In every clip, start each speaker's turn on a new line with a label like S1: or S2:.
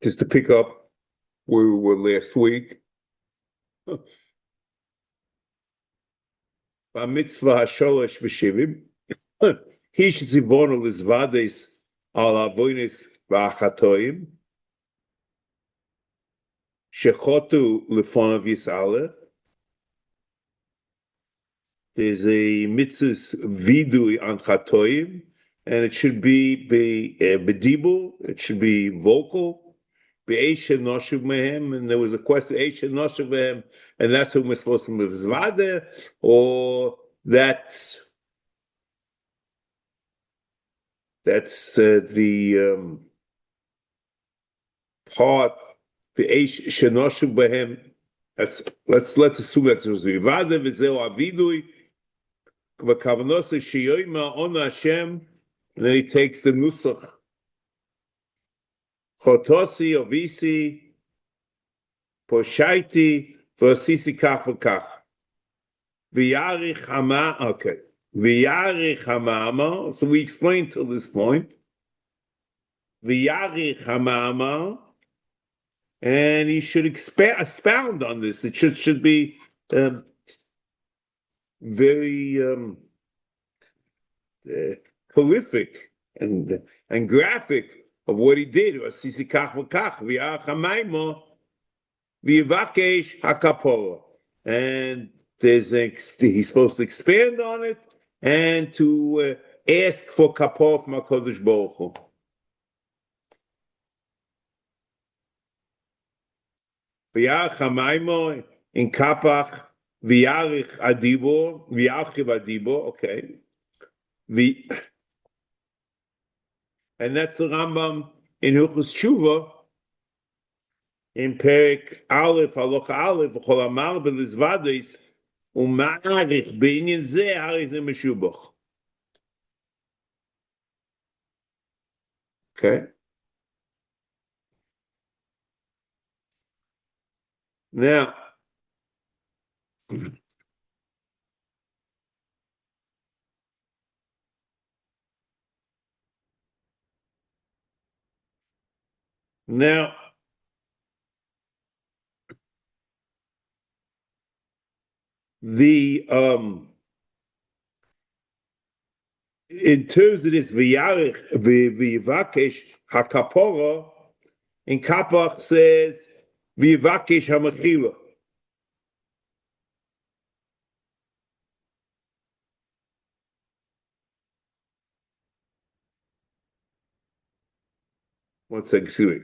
S1: Just to pick up where we were last week. Mitzvah Sholosh V'Shivim. Hish Zivonu Lizvades Al Avonis V'Achatoim. Shechotu Lefonav Yisale. There's a mitzvah's vidui on chatoim, and it should be bedibul. It should be vocal. Be'esh noshuv mehem, and there was a question esh noshuv mehem, and that's who we're supposed to move zvade, or that's the part be'esh shenoshuv mehem. Let's assume that's zvade v'zeu avidui. And then he takes the nusach. Chotosi, ovisi, poshaiti, v'asisi kach v'kach. V'yarich hama, okay. V'yarich hamama, so we explained till this point. V'yarich hamama, and he should expound on this. It should be very prolific and graphic of what he did. And he's supposed to expand on it and to ask for kapor from HaKadosh Baruch Hu. In kapach V'yarich adibo, v'yarchiv adibo, okay. And that's the Rambam in Hilchos Tshuva, in Perek Aleph, Halacha Aleph, v'chol amar b'lizvades, u'ma'arich b'inyan zeh hari zeh meshubach. Okay. Now, the in terms of this v'yarich v'yivakesh hakapora, in Kapach says v'yivakesh hamachila. One second, excuse me.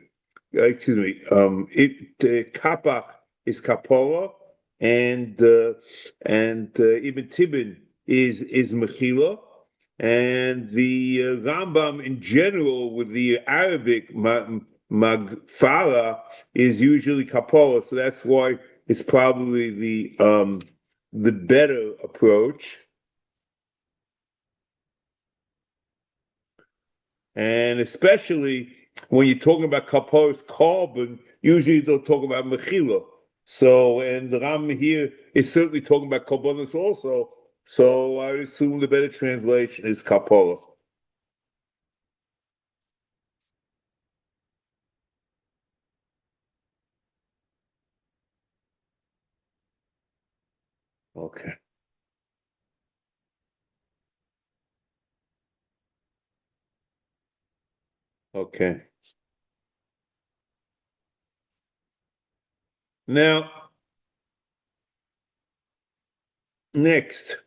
S1: Kapach is kapora, and Ibn Tibin is mechila, and the Rambam in general with the Arabic magfara is usually kapora, so that's why it's probably the better approach. And especially when you're talking about kapora's carbon, usually they'll talk about mechila. So, and the Ram here is certainly talking about karbonos also. So I assume the better translation is kapora. Okay. Okay. Now, next.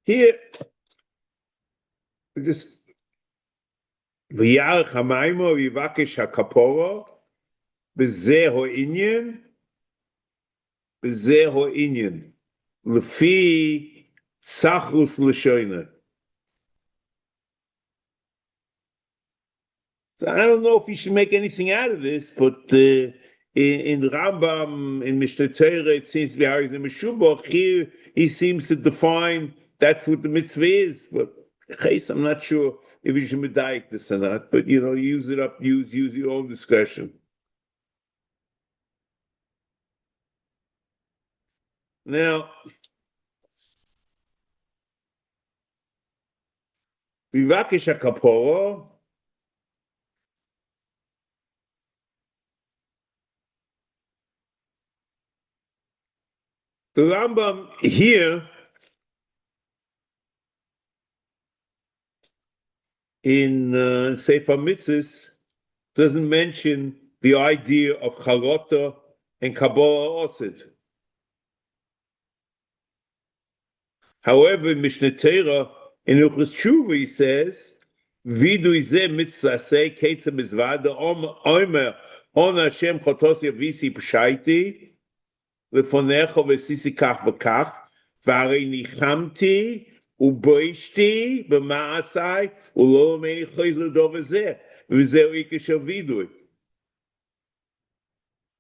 S1: Here, just v'yarich hamaymo v'yivakesh hakapora b'zeh ho'inyan l'fi tzachus l'shoyna. So I don't know if you should make anything out of this, but in Rambam, in Mishnah Torah, it seems to be how he's in Meshubach. Here, he seems to define that's what the mitzvah is. But Chase, I'm not sure if you should medayik this or not, but use it up, use your own discretion. Now, Vivakish HaKaporo, the Rambam here in Sefer Mitzvahs doesn't mention the idea of Chalota and Kabbalah Osid. However, in Mishnah Torah, in Ilchus Tshuva, he says, Vidu izeh mitzvaseh ketza mizvada omer on Hashem chotos yavisi p'shaiti lefonecha v'sisi kach v'kach v'arei nichamti u'boishti b'ma'asai u'lo meni choiz l'dov v'zeh v'zeh u'ike shel vidui.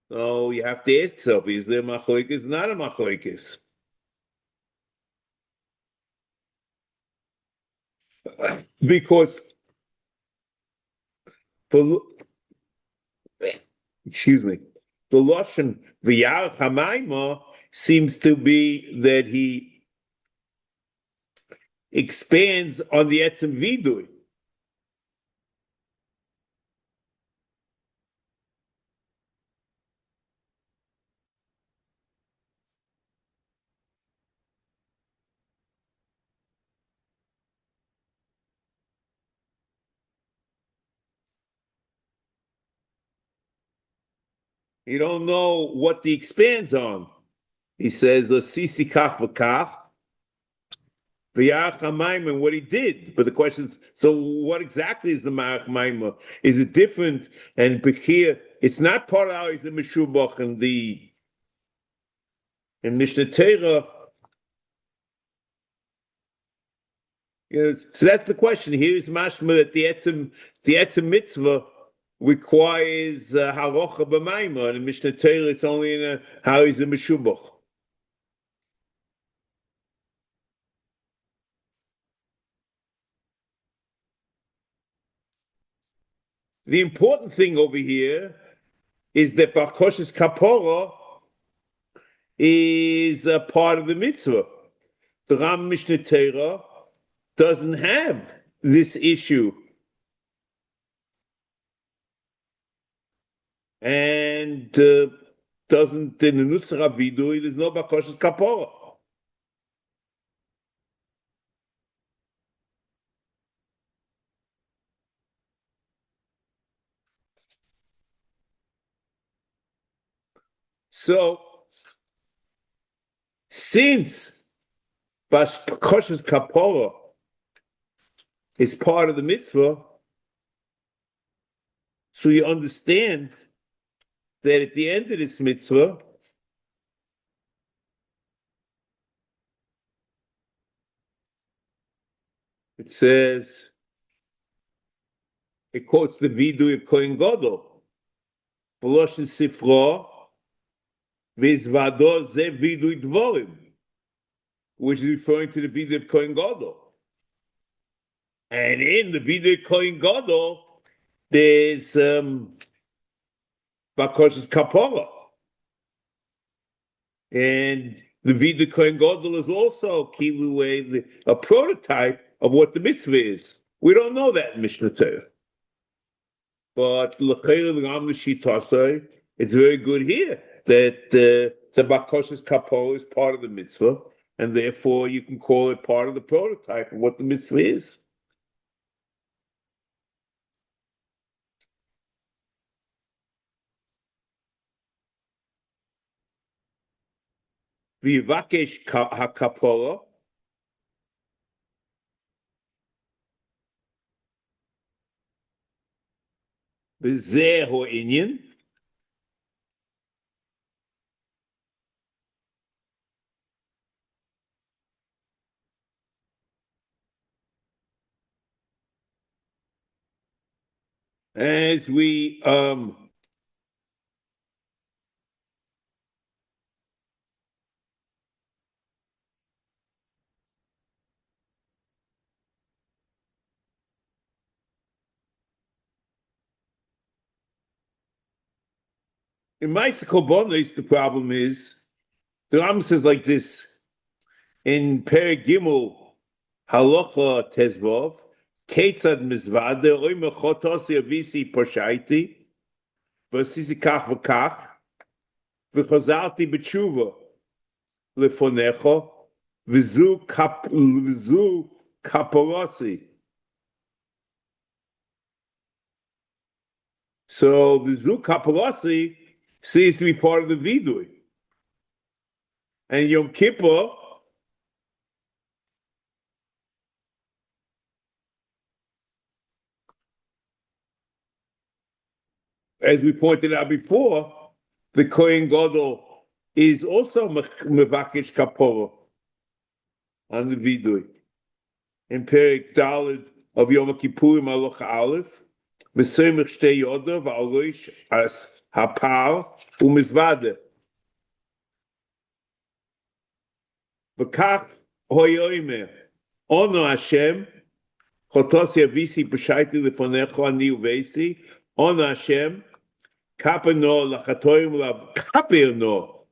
S1: So you have to ask yourself, is there machlokes? Not a machlokes. Because for excuse me, the Lashon V'yar Chamaima seems to be that he expands on the Etzem Vidui. You don't know what he expands on. He says, Sisi kach v'kach, V'yar Chamaima, and what he did. But the question is, so what exactly is the Ma'ach Maima? Is it different? And here, it's not part of ours in Meshubach and in Mishnah Torah. Yes. So that's the question. Here is mashma that the etzem mitzvah requires harocha b'mayma, and in Mishnah Torah it's only in how is a meshubach. The important thing over here is that Barkosh's kapora is a part of the mitzvah. The Ram Mishnah Torah doesn't have this issue. And doesn't in the Nusra Vidui, there's no Bakosh's Kapora. So, since Bakosh's Kapora is part of the mitzvah, so you understand that at the end of this mitzvah, it says, it quotes the Vidui of Kohen Gadol, B'loshen Sifra, V'izvado ze Vidui Dvorim, which is referring to the Vidui of Kohen Gadol. And in the Vidui of Kohen Gadol, there's Bakosh's Kapora. And the Vidui Kohen Gadol is also Kilu, a prototype of what the mitzvah is. We don't know that in Mishnah Torah. But it's very good here that the Bakosh's Kapora is part of the mitzvah, and therefore you can call it part of the prototype of what the mitzvah is. V'yivakesh hakapora, v'zeh ho'inyan, as we In Ma'aseh Korbanos, the problem is the Rambam says like this in Perek Gimel Halacha Tezvov, Ketzad Mizvade Oy Mechotos Yavisi Poshaiti V'Sisi Kach V'Kach V'Chazalti B'Tshuva Lefonecho V'Zu Kaporosi. So the Zu Kaporosi seems to be part of the Vidui. And Yom Kippur, as we pointed out before, the Kohen Gadol is also Mevakish Kaporo on the Vidui. In Perek Daled of Yom Kippurim Halacha Aleph, Mesemech Shtei Yoda V'Aloish As Hapar U'Mizvade. V'Kach Hoyoymer Ono Hashem Chotos Yavisi B'Shaiti Lefonecho Ani Uvesi Ono Hashem Kapeno Lachatoyim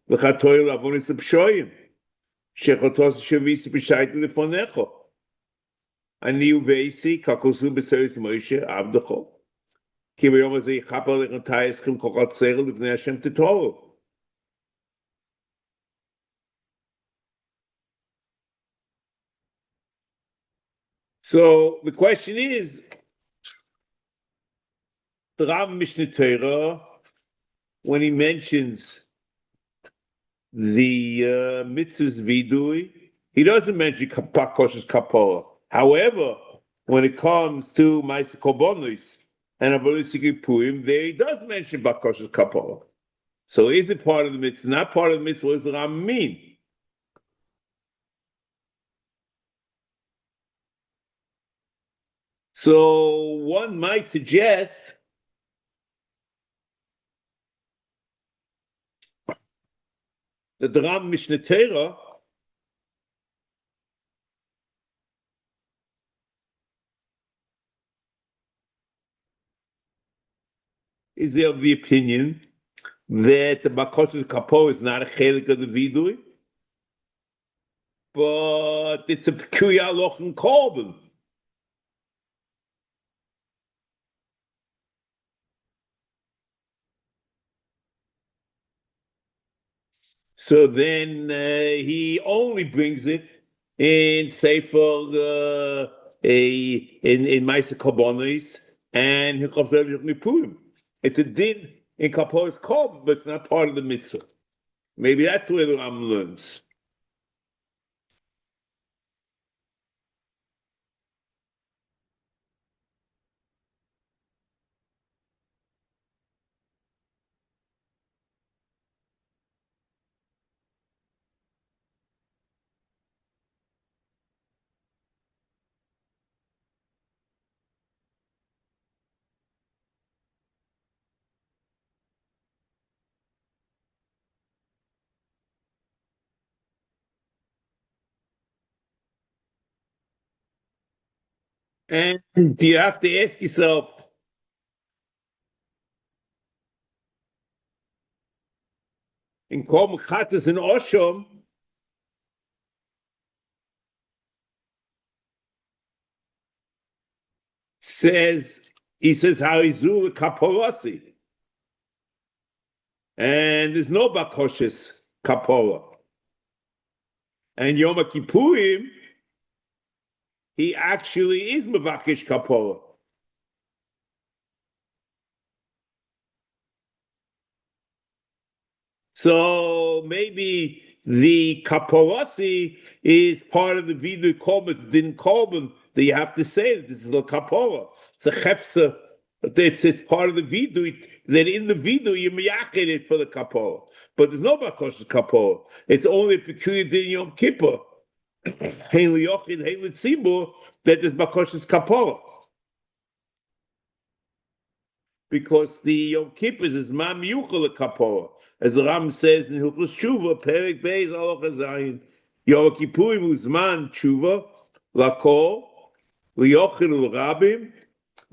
S1: Lavonis Pshoyim Shechotos Yavisi B'Shaiti Lefonecho Ani Uvesi Kakosu B'Seris Moshe Avdecho Ki B'Yom Hazeh Chapel Lechatayeskim Kochot Serel L'Vnei Hashem Titoru. So the question is, the Rav Mishnah Torah, when he mentions the mitzvahs vidui, he doesn't mention Pakoshes Kapora. However, when it comes to Ma'aseh Korbanos and Avodas Yikurim, there he does mention Pakoshes Kapora. So is it part of the mitzvah? Not part of the mitzvah. What does the Rav mean? So one might suggest that the Ram Mishnah Torah is of the opinion that the Bakoshes Kapor is not a chelik of the Vidui, but it's a peculiar lochen korban. So then he only brings it in Sefer in Ma'aseh Korbanos and Hilchos Nipurim. It's a din in Kaporos Korban, but it's not part of the mitzvah. Maybe that's where the Ram learns. And you have to ask yourself, in Kol Mechatas and Oshom, he says how he's Zul Kaporasi. And there's no Bakoshes Kapora. And Yom Kippurim, he actually is Mevakish Kapora. So maybe the Kaporasi is part of the Vidu Korban, Din Korban, that you have to say that this is the Kapora. It's a Chefsa. It's part of the Vidu, that in the Vidu you miyached it for the Kapora. But there's no Bakoshes Kapora. It's only a peculiar Din Yom Kippur. Hein liyochid, hein litzibur, that is Bakoshes Kapora. Because the Yom Kippur is Mam Yuchel Kapora. As the Ram says in Hilchos Tshuva, Perek Beis Halacha Zayin, Yom Kippurim Uzman Tshuva, Lakol, Liyochid L'Rabim,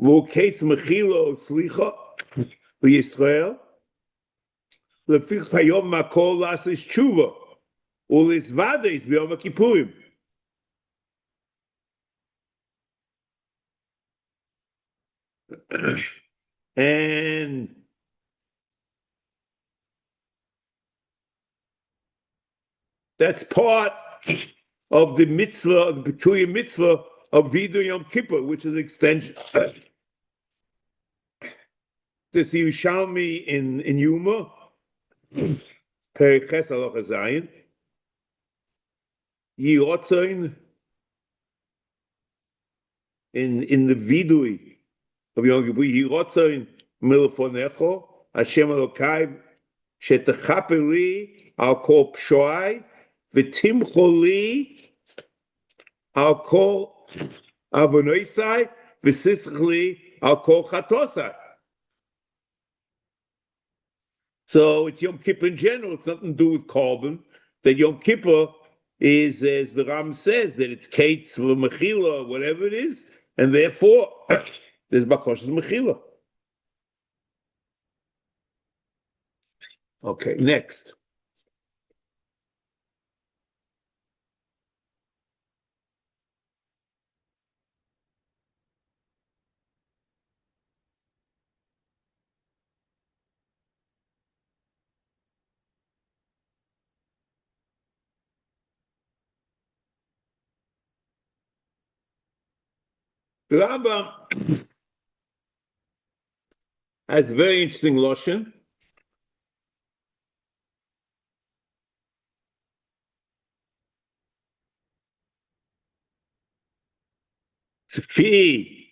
S1: V'Uketz Mechila Slicha, L'Yisrael, Lefich hayom makol lasis tshuva. Ulisvades b'yom kippurim. And that's part of the mitzvah, the peculiar mitzvah of Vidu Yom Kippur, which is extension. This Yerushalmi in Yuma, Periches Aloch Zayin, Yirotzain in the Vidui of Yom Kippur, Yirotzain Milfonecho, Hashem Elokai, Shetechaper li al kol pshoai, v'timcho li al kol avonoisai, v'sisach li al kol chatosai. So it's Yom Kippur in general. It's nothing to do with Korban. That Yom Kippur is, as the Ram says, that it's Kates for Mechila, whatever it is, and therefore there's Bakosh's Mechila. Okay, next. The Rambam has a very interesting Loshen. Tfi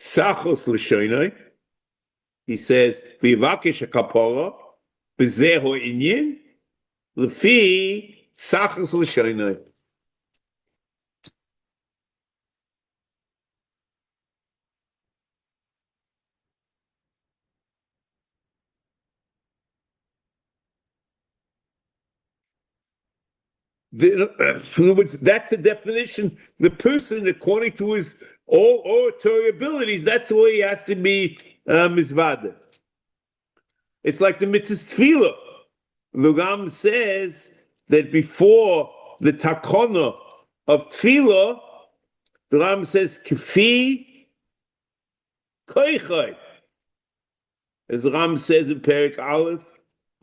S1: Sachos L'Shoinoi. He says, V'yivakesh HaKapora, B'zeh Ho'inyin, L'fi Sachos L'Shoinoi. In other words, that's the definition. The person, according to his all oratory abilities, that's the way he has to be mizvada. It's like the mitzvah tefillah. The Ram says that before the takona of tefillah, the Ram says kifi koichai. As the Ram says in Perik Aleph,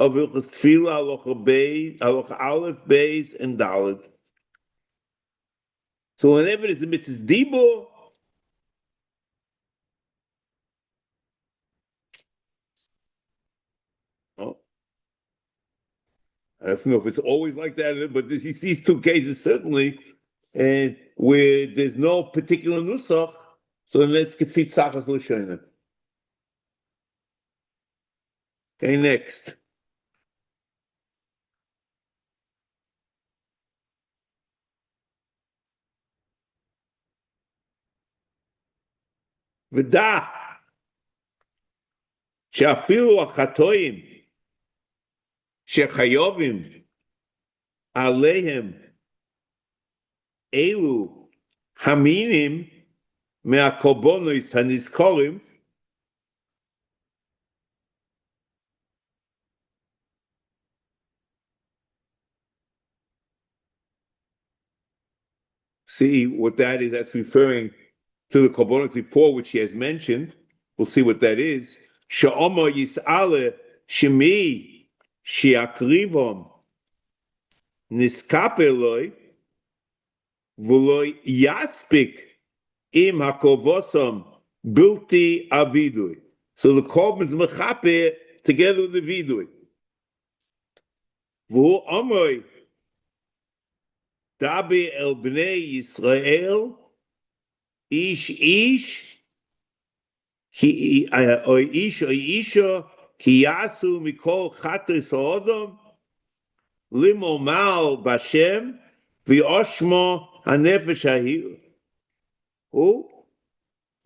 S1: of Ilchos Tefillah, Aloch Aleph, Beis, and Dalet. So whenever it's a mitzvah dibur, I don't know if it's always like that, but he sees two cases certainly, and where there's no particular nusach, so let's gefit sachas l'shoina. Okay, next. V'da she'afilu achatoim shechayovim aleihem elu haminim me'akobonos hanizkorim. See what that is. That's referring to the korbanos before, which he has mentioned. We'll see what that is. Sha'oma yis'ale shemi shi'akrivon niskapeloi v'loi yaspik im hakovosom bilti avidui. So the korban is mechape together with the vidui. V'hu amoi dabe el bnei Yisrael ish ki oy ish oy isha ki yasu mikol chatris ha'odom limo mal bashem v'oshmo hanefesh hahiu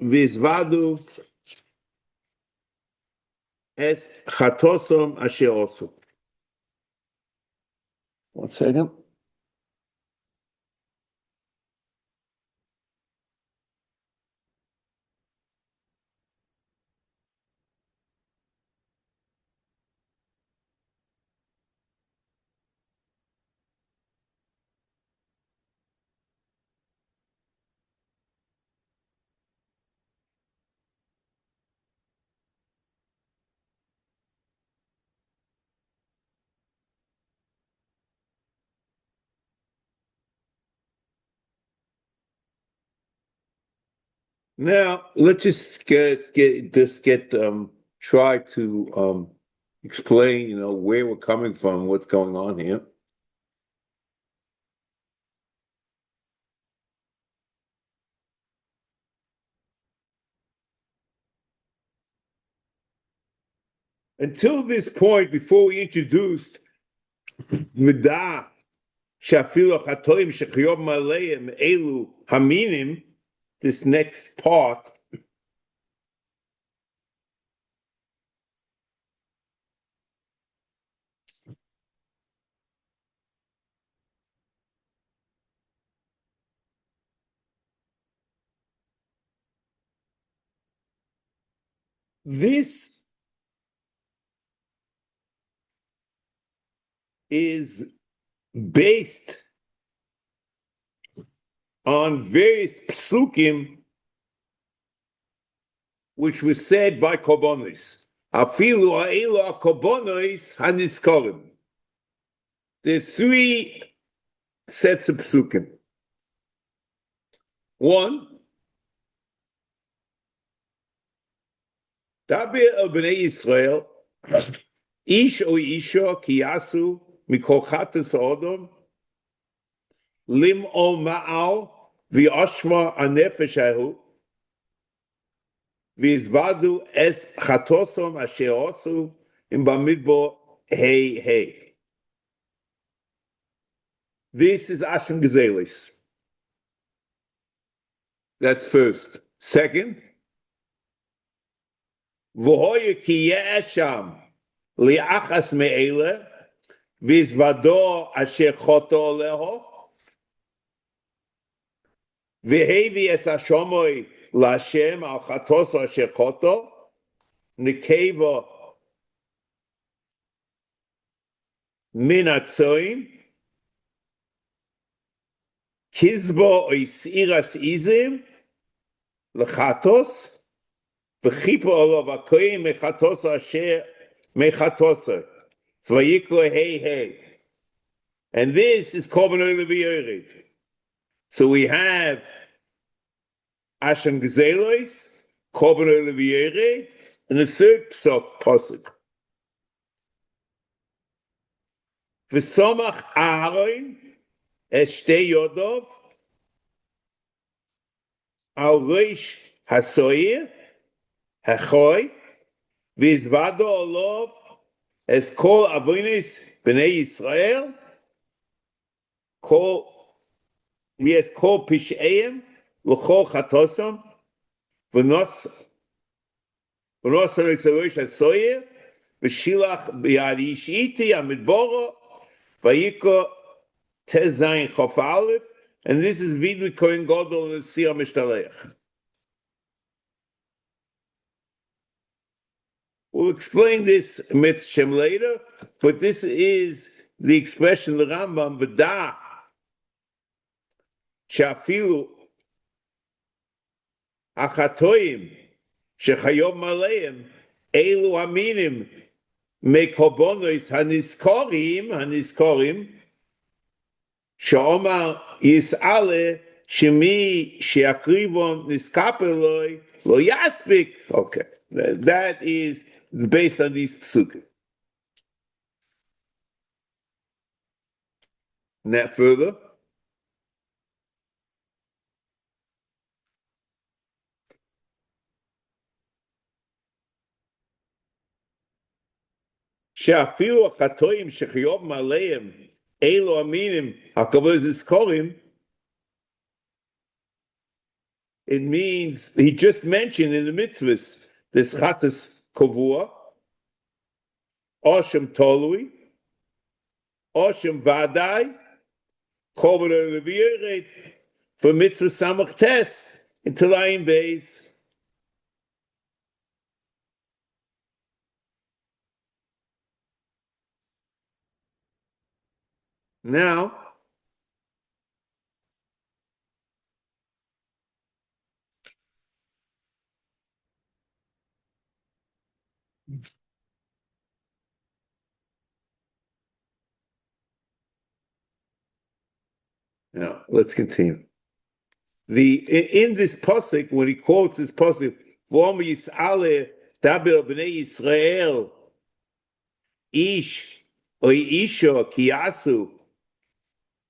S1: v'izvadu es chatosom asher osu. One second. Now let's just try to explain, where we're coming from, what's going on here. Until this point, before we introduced Midah, Shafilu Chatoim Shechiyov Maleim Elu Haminim, this next part, this is based on various psukim which was said by Korbanos. Afilu ha'elu Korbanos haniskorim. There are three sets of psukim. One, Tabir el bnei Yisrael, ish o isha ki yasu mikol chatas ha'odom, lim o ma'al v'oshma anefesh hahu, v'izvadu es chatosom asher osu im bamidbo hey hey. This is Hashem Gezelis. That's first. Second, v'hoye ki ye'esham li'achas me'ele v'izvado asher choto oleho v'hevi es hashomoy la'Hashem al chatoso asher choto nekeva min atzoin kizbo oisiras izim lechatos v'chipo olav akoyim mechatoso asher mechatoso tzvayiklo hey hey. And this is korban oil v'yored. So we have Hashem Gezelos, korban oil v'yored, and the third pasuk. V'somach Aaron es shtei yodov al reish hasoyer hachoy v'izvado olav es kol avonis b'nei Yisrael kol pish'eim l'chol chatosam v'nos reish hasoyer v'shilach b'yadish iti amidboro v'yiko tezayin chof aleph, and this is vidui kohen gadol and siyah mishtalech. We'll explain this mitzvah later, but this is the expression of the Rambam, B'da, Shafilu, Achatoim, Shechayom Maleim, Elu Aminim, Mekobonos Haniskorim, Sha'omar Yis'ale, Shemi Sheakrivon Niskapeloi, Lo Yaspik. Okay, that is based on these psukim. Now further, She'afilu achatoim shechiyov maleim elo aminim hakaboz iskorim. It means he just mentioned in the mitzvahs this chatas kovua, oshem tolui, oshem vadai, korban levieret for mitzvah samach tes in Telayim Beis. Now, let's continue. in this pasuk, when he quotes this pasuk, "V'omer Yis'ale daber b'nei Yisrael ish or isha kiyasu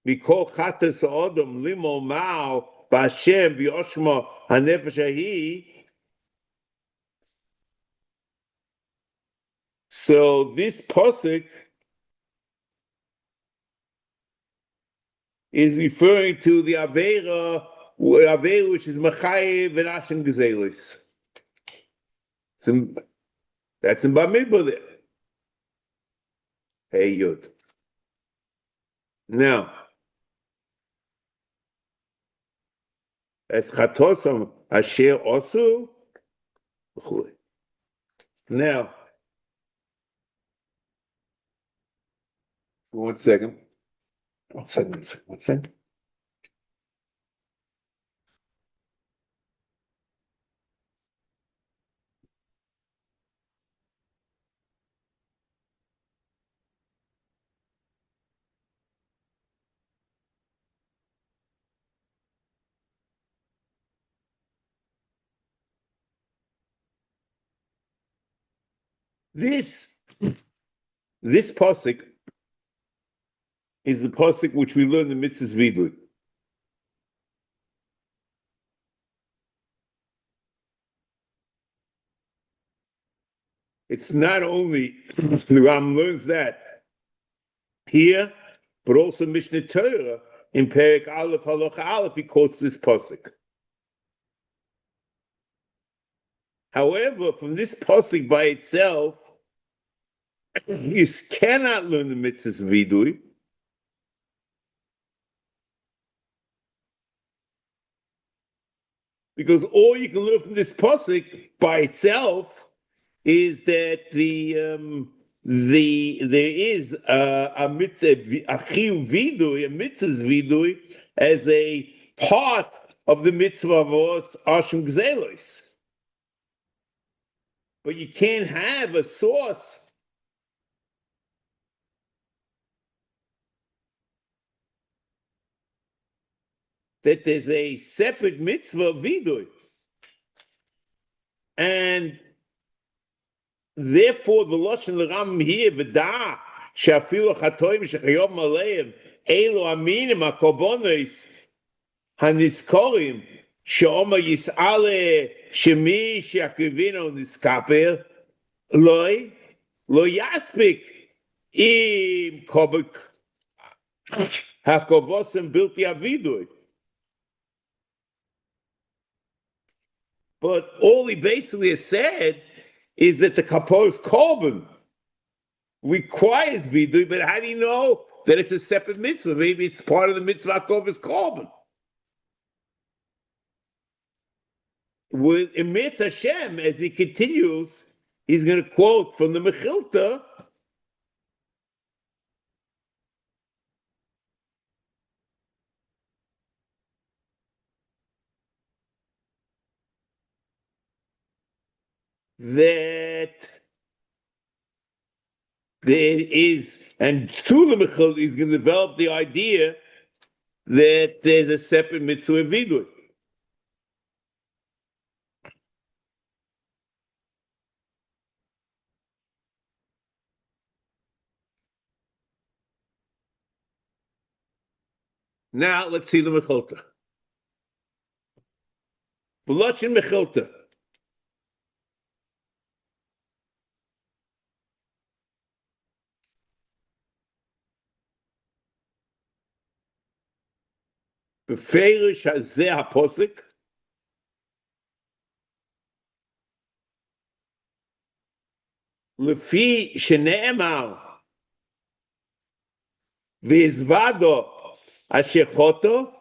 S1: mikol chatas odom limo mao b'Hashem v'yoshma hanefesh hahi." So this pasuk is referring to the Aveira which is Machayev and Hashem Gezelis. That's in Bamidbar there. Hey Yud. Now, as Chatosam Asher Osu. Now, one second. One second. This pasuk is the pasuk which we learn the mitzvahs vidui. It's not only the Ram learns that here, but also Mishnah Torah in Perek Aleph Halacha Aleph he quotes this pasuk. However, from this pasuk by itself, you cannot learn the mitzvahs vidui. Because all you can learn from this pasuk by itself is that there is a mitzvah, a chiyuv vidui, a mitzvahs vidui, as a part of the mitzvah of us Hashem Gzelos. But you can't have a source that there's a separate mitzvah of vidui. And therefore, the Lashon L'Ram here, v'da, she'afilu chatoim shechayom aleim, elu aminim hakorbonos haniskorim, she'omer yis'ale shemi she'akrivino niskaper, lo yaspik im kobik hakorbosim bilti avidui. But all he basically has said is that the kaporos korban requires vidui, but how do you know that it's a separate mitzvah? Maybe it's part of the mitzvah kaporos korban. With Emet Hashem, as he continues, he's going to quote from the Mechilta, that there is, and through the Mechilta, he's going to develop the idea that there's a separate mitzvah vidui. Now let's see the Mechilta. V'loshin Mechilta. Beferish hazeh haposik. Lefi shene'emar v'izvado ashechoto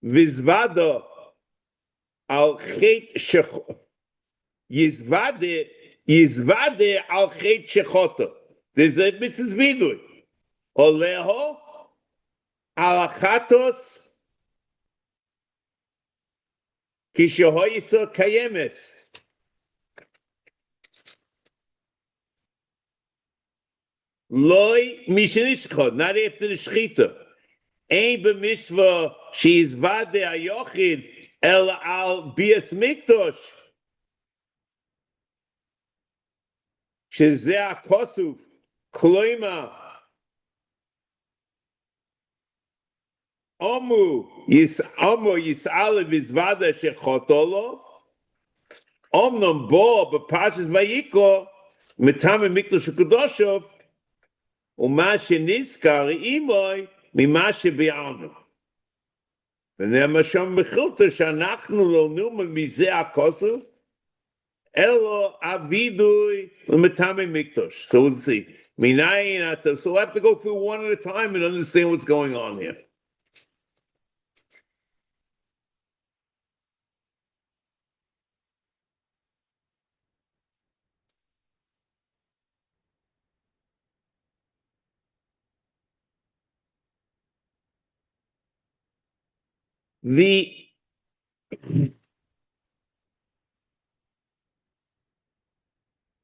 S1: v'izvado al chet shechoto yizvade al chet shechoto. There's a mitzvah vidui. Oleho al achatos kishehoyisa kayemes. Loi mishnishchot, not after the shechita. Ein b'mishva sheizvade hayochid el al bias mikdosh. Shezeh hakosuf kloima omu yis'ale v'izvade shechotolo omnam bo b'pashas vayiko mitame mikdosh hakadoshov u'ma sheniskar imoy mima shebi'anu. ונאמר שם בחילתא שאנחנו לא נאמר מזה הכוסף, אלא אבידוי למטעמי מקדוש. So we'll see. So we'll have to go through one at a time and understand what's going on here.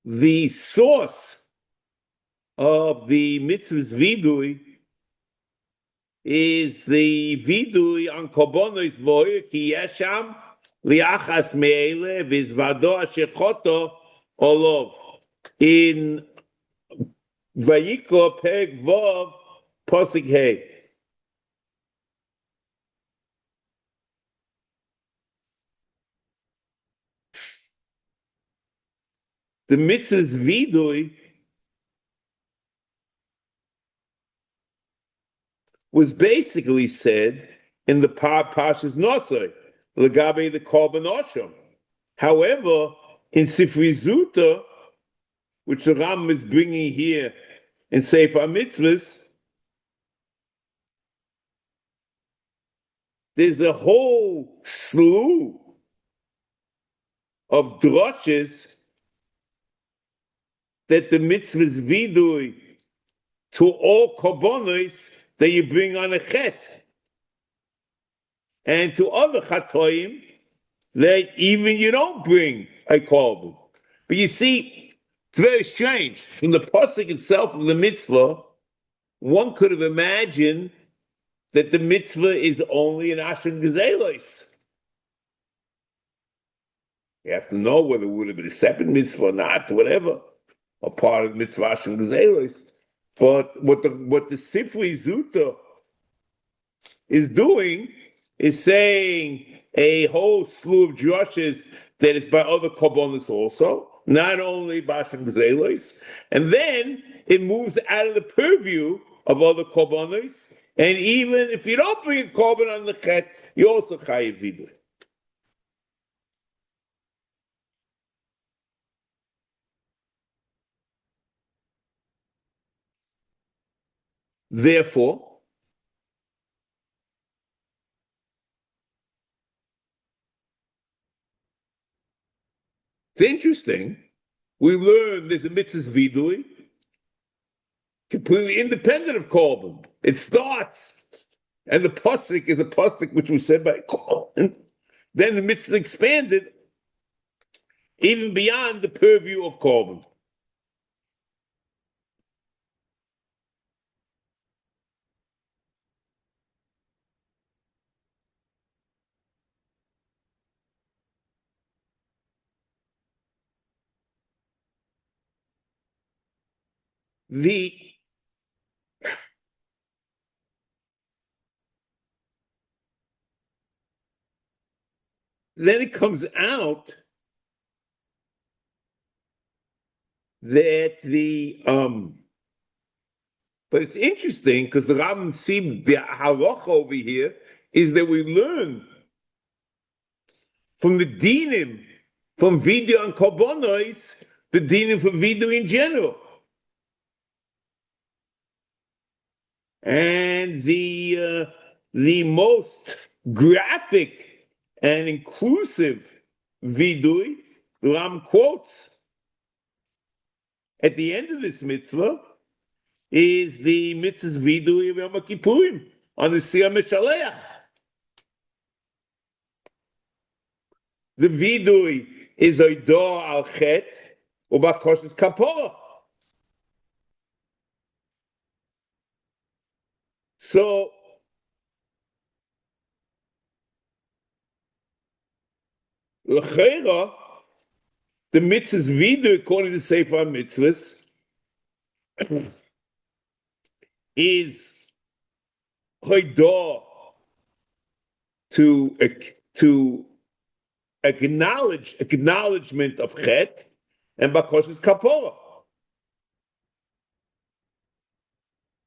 S1: The source of the mitzvah's vidui is the vidui on korbanos voy ki yesham liachas me'ele v'izvado ashechoto olov. In Vayikra Perek Vav Pasuk Hey. The mitzvah's vidui was basically said in the Pashas Nosai, Legabe the Korban Osham. However, in Sifri Zuta, which the Ram is bringing here in Sefer Mitzvahs, there's a whole slew of droshes that the mitzvah's vidui to all korbanos that you bring on a chet, and to other chatoim that even you don't bring a korban. But you see, it's very strange. From the pasuk itself of the mitzvah, one could have imagined that the mitzvah is only an Asher Gezelos. You have to know whether it would have been a separate mitzvah or not, whatever, a part of the mitzvah Asher Gezelos. But what the Sifri Zuta is doing is saying a whole slew of drushes that it's by other korbanos also, not only Bashem Gezelos, and then it moves out of the purview of other korbanos, and even if you don't bring a korban on the chet, you also chayiv vidui. Therefore, it's interesting. We learn there's a mitzvah vidui, completely independent of korban. It starts, and the pasuk is a pasuk which was said by korban. Then the mitzvah expanded even beyond the purview of korban. Then it comes out that but it's interesting because the Rambam seemed the halacha over here is that we learn from the dinim from video and korbanos the dinim for video in general, and the most graphic and inclusive vidui the Ram quotes at the end of this mitzvah is the mitzvah's vidui of Yom Kippurim on the Siyam Meshaleach. The vidui is oido al chet ubakoshes kapora. So L'chera, the mitzvahs video according to Sefer Mitzvahs is hoidah to acknowledgement of chet and bakoshes kapora.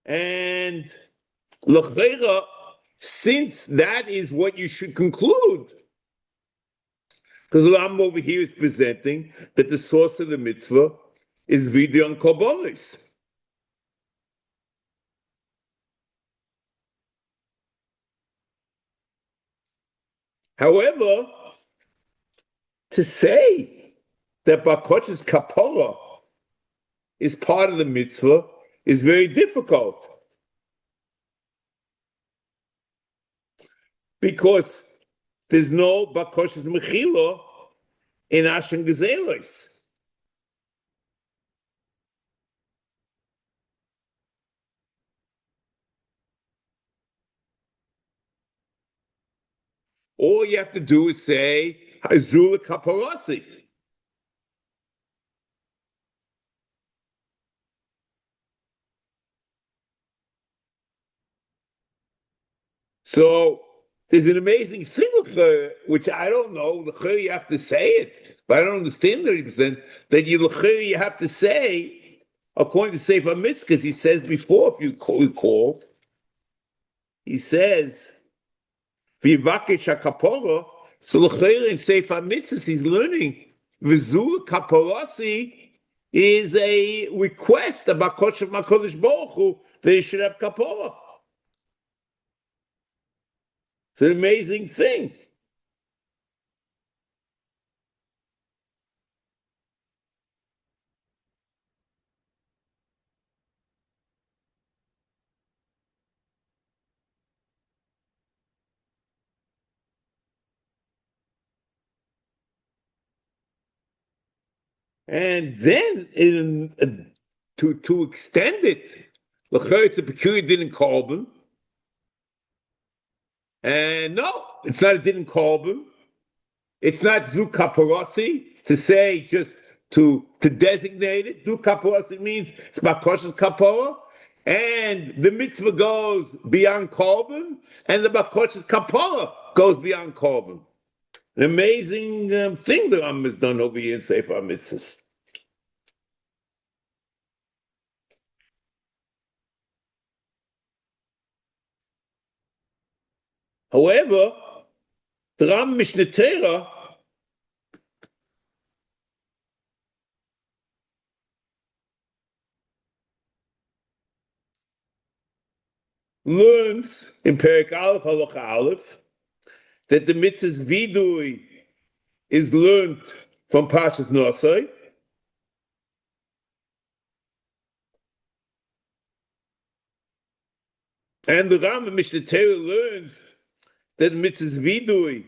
S1: And l'chera, since that is what you should conclude, because the Rambam over here is presenting that the source of the mitzvah is video on korbanos. However, to say that bakoshes kapora is part of the mitzvah is very difficult, because there's no bakoshes mechila in Ashen Gezelos. All you have to do is say Hazula Kaparasi. So there's an amazing thing with her, which I don't know. The you have to say it, but I don't understand 30%. That you have to say, according to Sefer Mitzvah, because he says before, if you recall, he says, "V'yivakesh hakapora." So in Sefer Mitzvah, he's learning V'zul kaporasi is a request about Kodesh Makodesh Baruch Hu that he should have kapora. It's an amazing thing. And then to extend it, it's a peculiar din in carbon. And no, it's not a din in carbon. It's not zu kaparasi to say just to designate it. Du kaparasi means it's bakoshes kapara, and the mitzvah goes beyond carbon, and the bakoshes kapara goes beyond carbon. An amazing thing the Rambam has done over here in Sefer Mitzvahs. However, the Rambam Mishneh Torah learns in Perek Aleph Halacha Aleph that the mitzvah's vidui is learned from Pashas Nosai, and the Rambam Mishneh Torah learns that mitzvah's vidui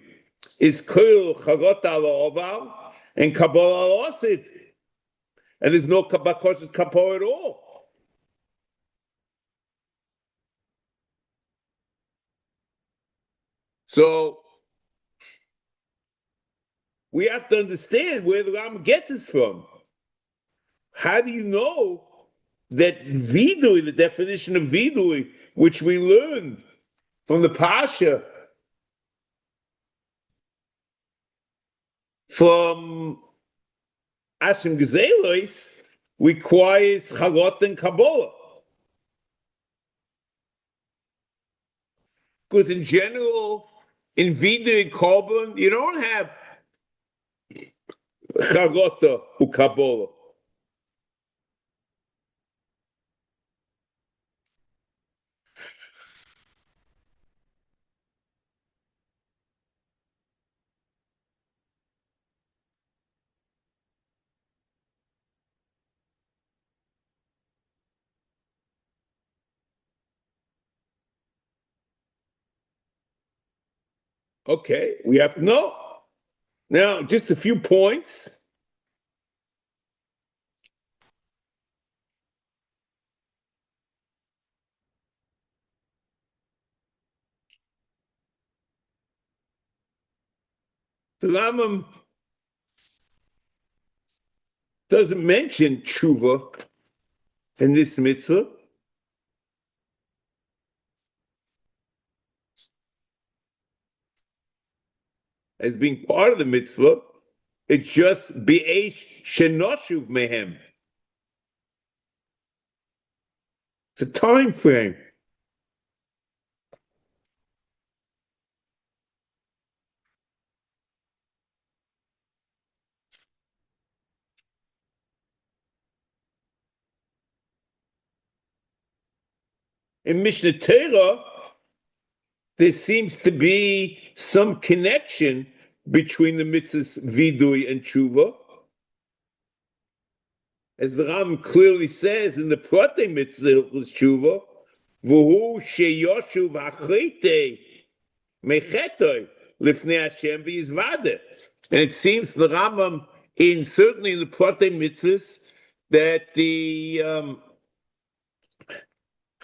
S1: is kol charot al oval and kabbalah al osid, and there's no bakoshes kapor at all. So we have to understand where the Rambam gets this from. How do you know that vidui, the definition of vidui, which we learned from the Pasha, from Hashem Gezelos, requires Chalot and Kabbalah? Because in general, in vidui and Korban, you don't have Chalot or Kabbalah. Okay, we have no. Now, just a few points. The Rambam doesn't mention tshuva in this mitzvah. As being part of the mitzvah, it's just be'esh shenoshuv mehem. It's a time frame. In Mishnah Torah, there seems to be some connection between the mitzvahs vidui and tshuva. As the Ram clearly says in the Prate mitzvah tshuva, v'hu sheyoshuv hachreitei mechetoi lifnei Hashem v'yizvadeh. And it seems the Rambam, certainly in the Prate mitzvahs, that the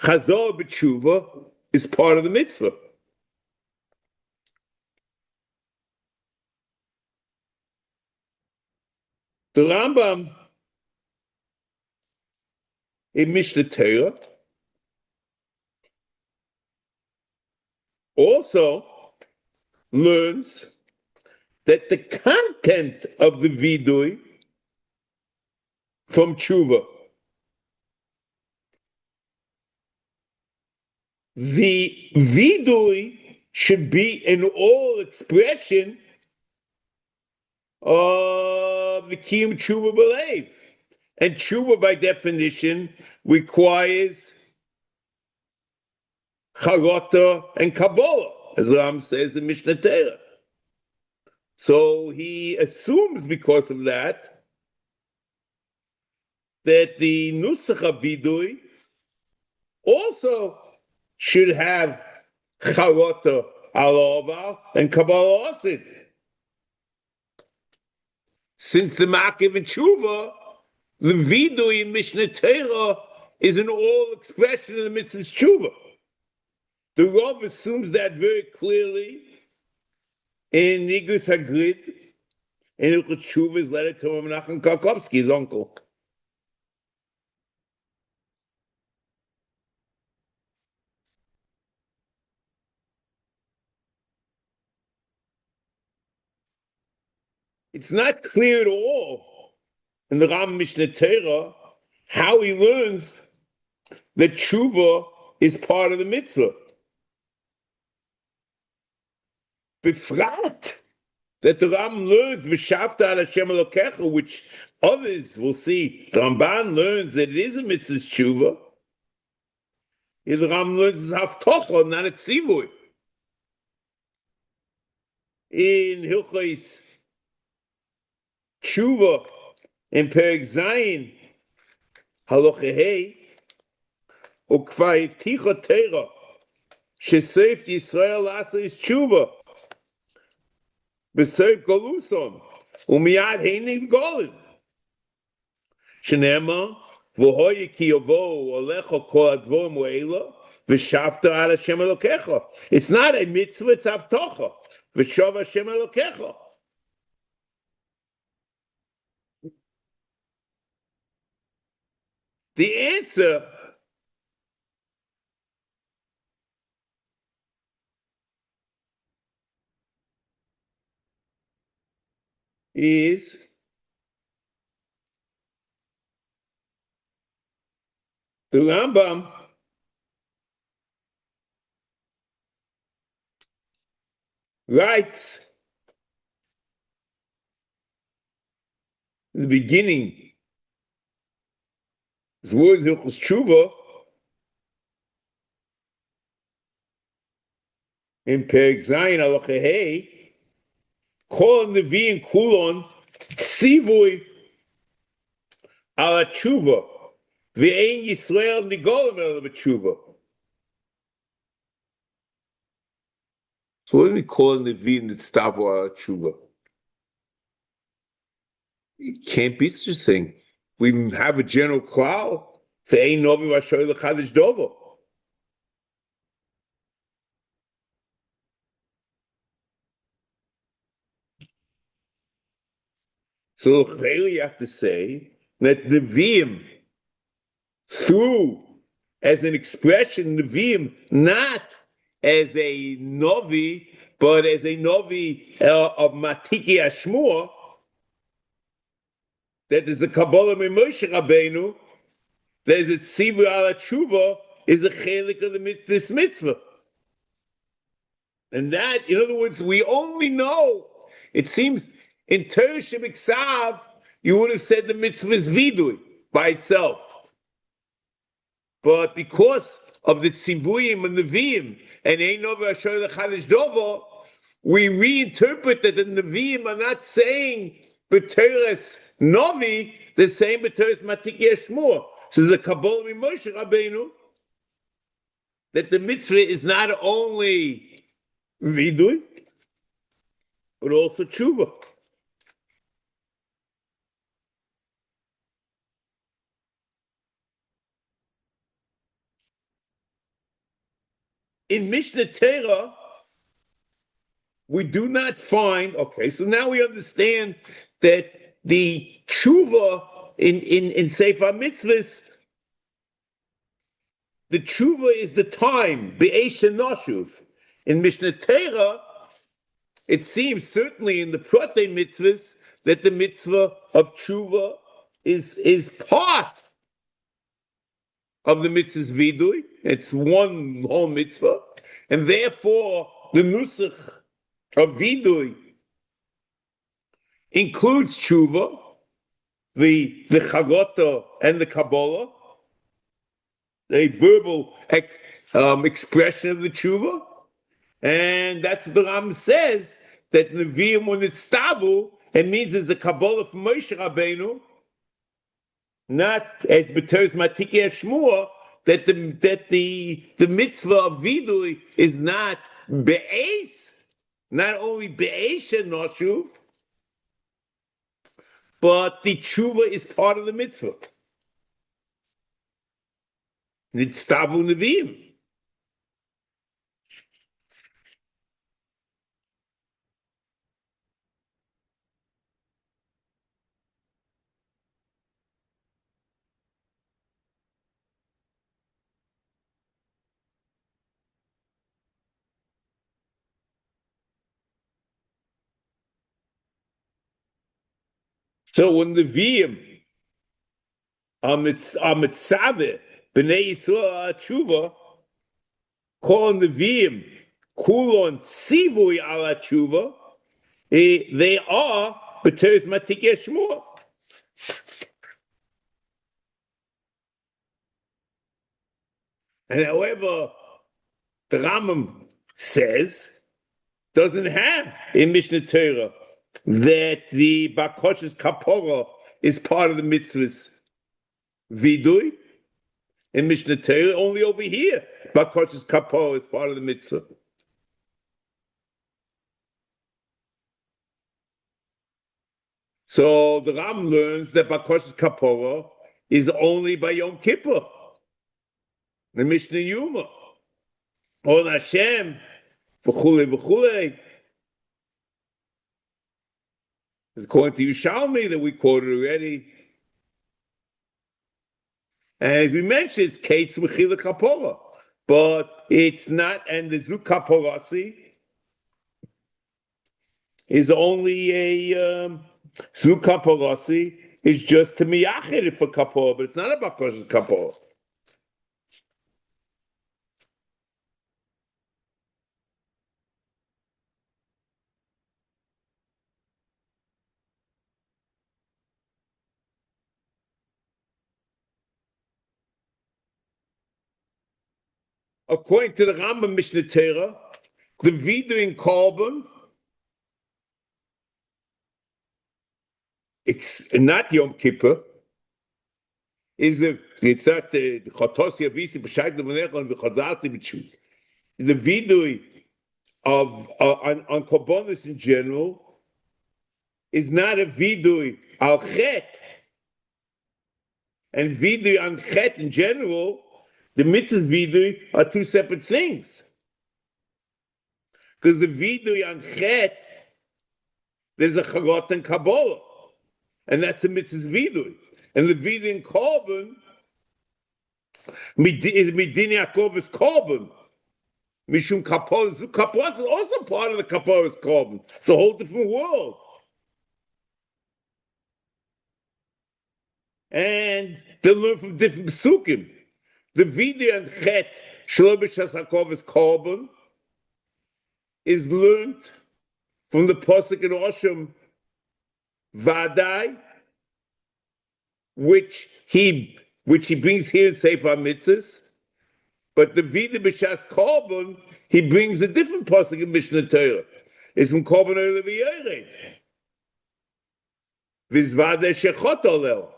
S1: Chazor b'tshuva is part of the mitzvah. The Rambam in Mishnah Torah also learns that the content of the vidui from tshuva, the vidui should be an all expression of the kiyum tshuva belief. And tshuva, by definition, requires charata and kabbalah, as Ram says in Mishnah Torah. So he assumes, because of that the nusach of vidui also should have charata al and kabbalah asid. Since the makiv and tshuva, the vidui in Mishnah Torah is an all expression of the mitzvah tshuva. The Rav assumes that very clearly in Nigris Hagrid, in Ilchot Tshuva's letter to Menachem Karkovsky, his uncle. It's not clear at all in the Ram Mishnah Torah how he learns that tshuva is part of the mitzvah. Befrat, that the Ram learns v'shavta al Hashem Elokecha, which others will see. The Ramban learns that it is a mitzvah tshuva. The Ram learns it's haftocha, not a tzivui. In Hilchos Tshuva, in Perek Zayin, Halacha Hey, Ukva Hivticha Torah, Sheseif Yisrael Asa is Tshuva, B'Seif Galuson, Umiyad Heinig Golin. Shenema, V'hoye ki yovo Olecha Kol Advorim U'ela, V'shavta Al Hashem Elokecha. It's not a mitzvah, it's avtocha. V'shav Hashem Elokecha. The answer is the Rambam writes in the beginning, his words Hilchos Tshuva, in Perek Zayin Halacha Hey, Kol Nevi and Kulon Tzivui Ala Tshuva V'Ein Yisrael Nigolim El B'Tshuva. So what do we call Nevi and Tztavu Ala Tshuva? It can't be such a thing. We have a general cloud. V'Ein Novi Vashoy L'Chadish Dovo. So clearly you have to say that Nevi'im, through as an expression, Nevi'im, not as a Novi, but as a Novi of Matiki Ashmur, that is a Kabbalah Moshe Rabbeinu, there's a Tzibur ala Tshuva, is a chelik of this mitzvah. And that, in other words, we only know, it seems, in Torah Shebiksav, you would have said the mitzvah is vidui by itself. But because of the tzivuyim and the nevi'im, and ein over asher lechadish dovo, we reinterpret that the nevi'im are not saying b'teres novi, they're saying b'teres matiki yeshmur. So there's a Kabbalah Moshe Rabbeinu that the mitzvah is not only vidui, but also tshuva. In Mishnah Torah, we do not find, okay, so now we understand that the tshuva in Sefer Mitzvahs, the tshuva is the time, be'esh noshuv. In Mishnah Torah, it seems certainly in the Protei Mitzvahs that the mitzvah of tshuva is part of the mitzvah's vidui. It's one whole mitzvah, and therefore the nusach of vidui includes tshuva, the chagota and the kabbalah, a verbal expression of the tshuva, and that's what the Ram says that nevi'im when it's tabu, it means it's a kabbalah from Moshe Rabbeinu, not as b'teres matiki shmua, that the mitzvah of vidui is not be'es, not only be'es noshuv, but the tshuva is part of the mitzvah. It's tabu nevi'im. So when the Nevi'im are mitzaveh b'nei Yisrael tshuva, calling the Nevi'im kulon tzivui ala tshuva, they are b'teres matik yeshmua. And however, the Rambam says, doesn't have in Mishnah Torah that the Bakoshes Kapora is part of the mitzvahs vidui. In Mishnah Torah, only over here, Bakoshes Kapora is part of the mitzvah. So the Ram learns that Bakoshes Kapora is only by Yom Kippur. The Mishnah Yuma. On Hashem, v'chulei v'chulei. According to Yerushalmi that we quoted already. And as we mentioned, it's Kates Mechila Kapora. But it's not, and the Zuk Kaporasi is only a Zuk Kaporasi is just to miyached for Kapora, but it's not about Kosher Kapora. According to the Rambam Mishnah Torah, the vidu in Korban, it's not Yom Kippur, is it's not the Chotos Yavisi B'Shayk L'Manechon V'Chazarti B'Tshut. The vidu of on Korbanos in general is not a vidu al Chet, and vidu on Chet in general. The mitzvah vidui are two separate things. Because the vidui on chet, there's a chagot and kabbalah. And that's a mitzvah vidui. And the Vidin Korban is Midin Yaakov's Korban. Mishum Kaporos. Kaporos is also part of the Kaporos Korban. It's a whole different world. And they learn from different Pesukim. The Vidin and Chet, Shlobish Hasakov's Korban, is learned from the Pasuk in Oshem Vadai, which he brings here in Sefer Mitzvahs, but the Vida B'Shas Korban he brings a different pasuk in Mishnah Torah. It's from Korban Oil V'Yored. V'Zvadeh Shechot Olel.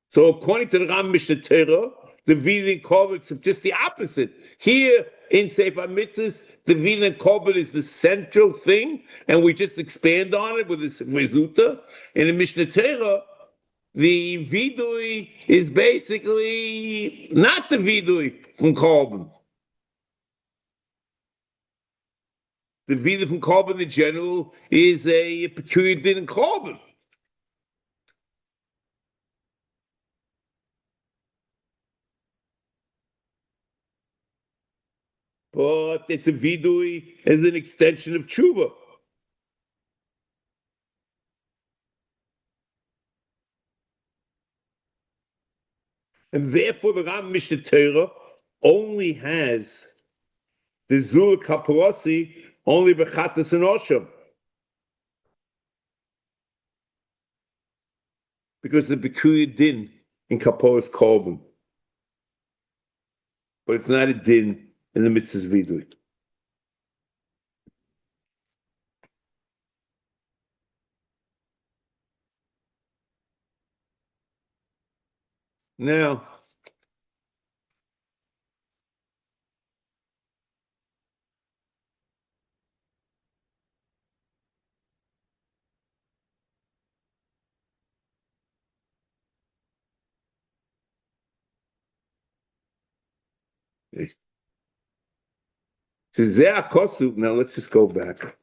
S1: So according to the Ram Mishnah Torah, the Vida Korban is just the opposite. Here in Sefer Mitzvahs, the Vida Korban is the central thing, and we just expand on it with this Rizuta. In the Mishnah Torah, the vidui is basically not the vidui from Korban. The vidui from Korban in general is a peculiar din in Korban. But it's a vidui as an extension of tshuva. And therefore, the Ram Mishnah Torah only has the Zur Kaparasi only Bechatas and Osham. Because the peculiar din in Kaparas Korban. But it's not a din in the Mitzvah's Vidui. Now, now let's just go back.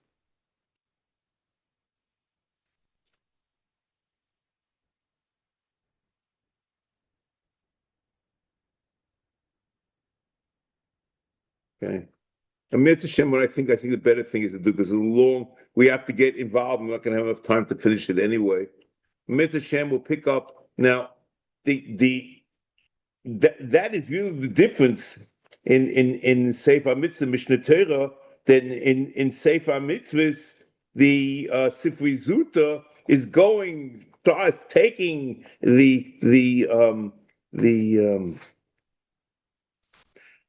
S1: Okay. Amir Hashem, what I think the better thing is to do, because we have to get involved. We're not going to have enough time to finish it anyway. Amir Hashem will pick up now. That is really the difference in Sefer Mitzvah Mishnah Torah. Then in Sefer Mitzvahs, the Sifri Zuta starts taking the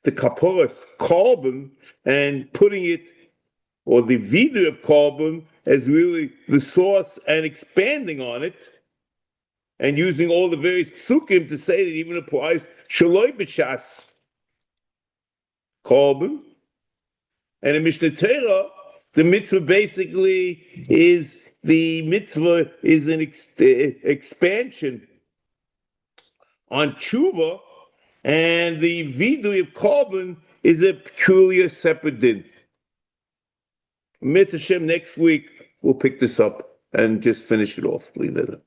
S1: Kaporas Korban and putting it, or the Vida of Korban, as really the source and expanding on it, and using all the various psukim to say that it even applies Shaloi B'Shas Korban. And in Mishnah Torah, the mitzvah basically is an expansion on tshuva, and the vidui of Korban is a peculiar separate din. Mitzvah Hashem, next week we'll pick this up and just finish it off. Leave it.